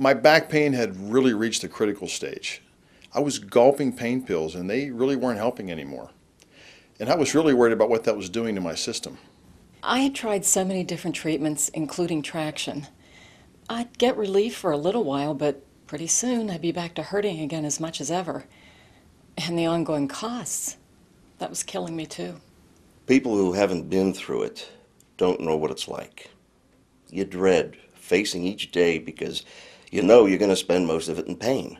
My back pain had really reached a critical stage. I was gulping pain pills and they really weren't helping anymore. And I was really worried about what that was doing to my system. I had tried so many different treatments, including traction. I'd get relief for a little while, but pretty soon I'd be back to hurting again as much as ever. And the ongoing costs, that was killing me too. People who haven't been through it don't know what it's like. You dread facing each day because you know you're going to spend most of it in pain.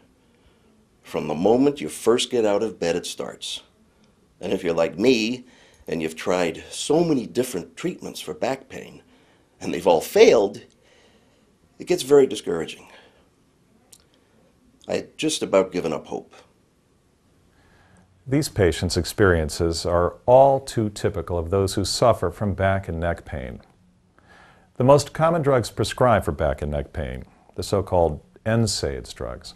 From the moment you first get out of bed, it starts. And if you're like me, and you've tried so many different treatments for back pain, and they've all failed, it gets very discouraging. I had just about given up hope. These patients' experiences are all too typical of those who suffer from back and neck pain. The most common drugs prescribed for back and neck pain, the so-called NSAIDs drugs,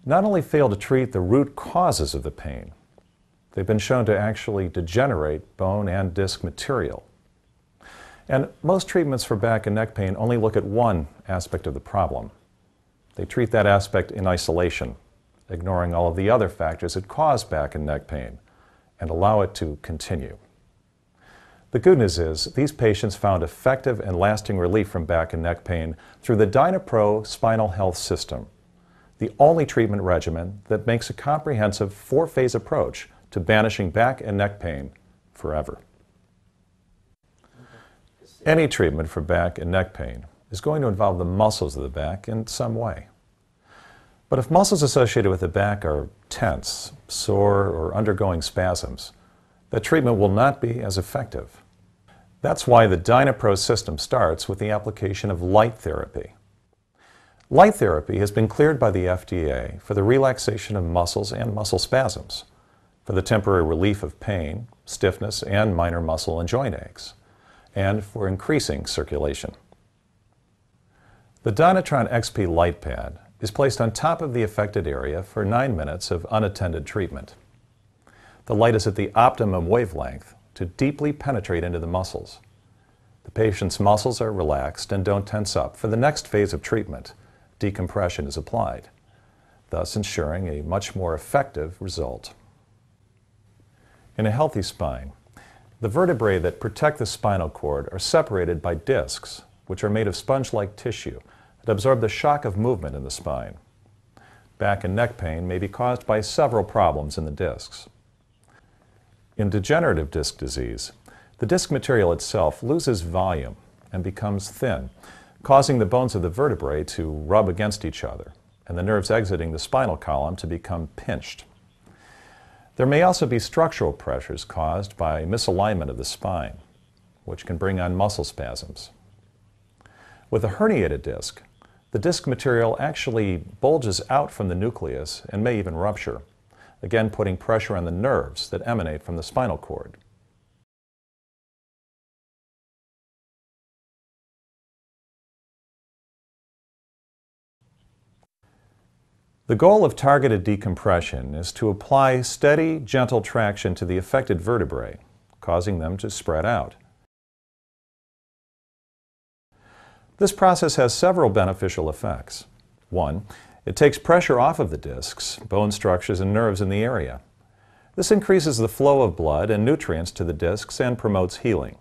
not only fail to treat the root causes of the pain, they've been shown to actually degenerate bone and disc material. And most treatments for back and neck pain only look at one aspect of the problem. They treat that aspect in isolation, ignoring all of the other factors that cause back and neck pain, and allow it to continue. The good news is these patients found effective and lasting relief from back and neck pain through the DynaPro Spinal Health System, the only treatment regimen that makes a comprehensive four-phase approach to banishing back and neck pain forever. Any treatment for back and neck pain is going to involve the muscles of the back in some way. But if muscles associated with the back are tense, sore, or undergoing spasms, the treatment will not be as effective. That's why the DynaPro system starts with the application of light therapy. Light therapy has been cleared by the FDA for the relaxation of muscles and muscle spasms, for the temporary relief of pain, stiffness, and minor muscle and joint aches, and for increasing circulation. The Dynatron XP Light Pad is placed on top of the affected area for 9 minutes of unattended treatment. The light is at the optimum wavelength to deeply penetrate into the muscles. The patient's muscles are relaxed and don't tense up. For the next phase of treatment, decompression is applied, thus ensuring a much more effective result. In a healthy spine, the vertebrae that protect the spinal cord are separated by discs, which are made of sponge-like tissue that absorb the shock of movement in the spine. Back and neck pain may be caused by several problems in the discs. In degenerative disc disease, the disc material itself loses volume and becomes thin, causing the bones of the vertebrae to rub against each other and the nerves exiting the spinal column to become pinched. There may also be structural pressures caused by misalignment of the spine, which can bring on muscle spasms. With a herniated disc, the disc material actually bulges out from the nucleus and may even rupture, again putting pressure on the nerves that emanate from the spinal cord. The goal of targeted decompression is to apply steady, gentle traction to the affected vertebrae, causing them to spread out. This process has several beneficial effects. One, it takes pressure off of the discs, bone structures, and nerves in the area. This increases the flow of blood and nutrients to the discs and promotes healing.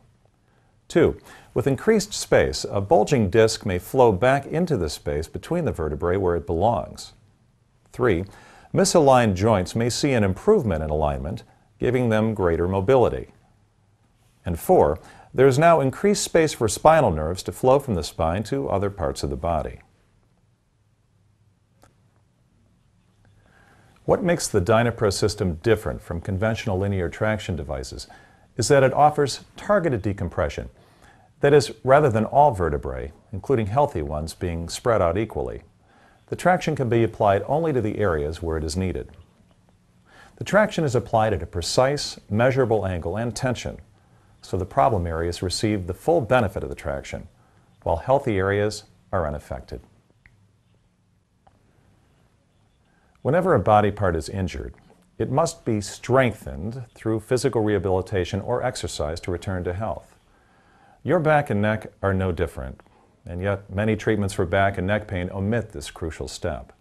Two, with increased space, a bulging disc may flow back into the space between the vertebrae where it belongs. 3. Misaligned joints may see an improvement in alignment, giving them greater mobility. And 4. There is now increased space for spinal nerves to flow from the spine to other parts of the body. What makes the DynaPro system different from conventional linear traction devices is that it offers targeted decompression. That is, rather than all vertebrae, including healthy ones, being spread out equally, the traction can be applied only to the areas where it is needed. The traction is applied at a precise, measurable angle and tension, so the problem areas receive the full benefit of the traction, while healthy areas are unaffected. Whenever a body part is injured, it must be strengthened through physical rehabilitation or exercise to return to health. Your back and neck are no different. and yet many treatments for back and neck pain omit this crucial step.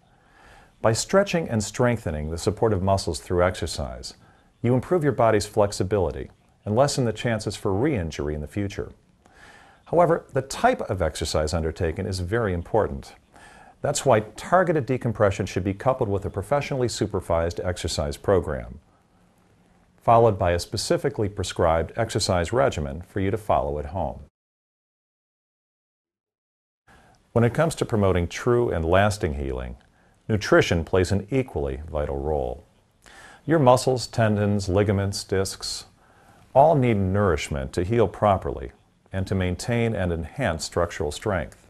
By stretching and strengthening the supportive muscles through exercise, you improve your body's flexibility and lessen the chances for re-injury in the future. However, the type of exercise undertaken is very important. That's why targeted decompression should be coupled with a professionally supervised exercise program, followed by a specifically prescribed exercise regimen for you to follow at home. When it comes to promoting true and lasting healing, nutrition plays an equally vital role. Your muscles, tendons, ligaments, discs, all need nourishment to heal properly and to maintain and enhance structural strength.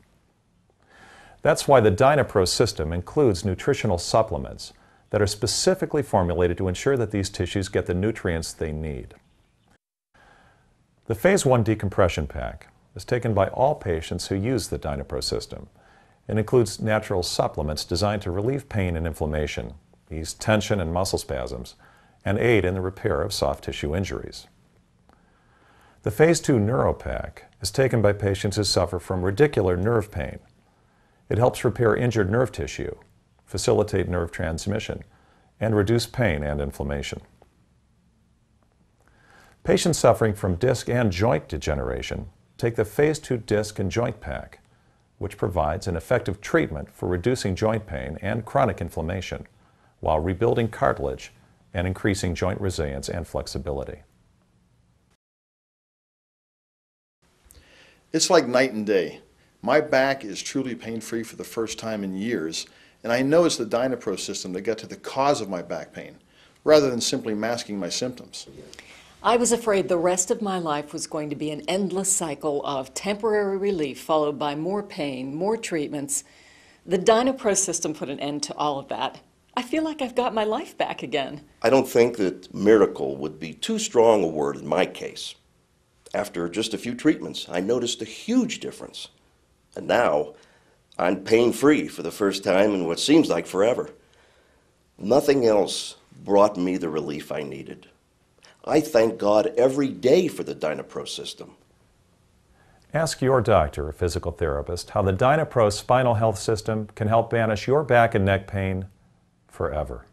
That's why the DynaPro system includes nutritional supplements that are specifically formulated to ensure that these tissues get the nutrients they need. The Phase 1 Decompression Pack is taken by all patients who use the DynaPro system and includes natural supplements designed to relieve pain and inflammation, ease tension and muscle spasms, and aid in the repair of soft tissue injuries. The Phase 2 NeuroPack is taken by patients who suffer from radicular nerve pain. It helps repair injured nerve tissue, facilitate nerve transmission, and reduce pain and inflammation. Patients suffering from disc and joint degeneration take the Phase 2 Disc and Joint Pack, which provides an effective treatment for reducing joint pain and chronic inflammation while rebuilding cartilage and increasing joint resilience and flexibility. It's like night and day. My back is truly pain-free for the first time in years, and I know it's the DynaPro system that got to the cause of my back pain, rather than simply masking my symptoms. I was afraid the rest of my life was going to be an endless cycle of temporary relief followed by more pain, more treatments. The DynaPro system put an end to all of that. I feel like I've got my life back again. I don't think that miracle would be too strong a word in my case. After just a few treatments, I noticed a huge difference. And now, I'm pain-free for the first time in what seems like forever. Nothing else brought me the relief I needed. I thank God every day for the DynaPro system. Ask your doctor or physical therapist how the DynaPro spinal health system can help banish your back and neck pain forever.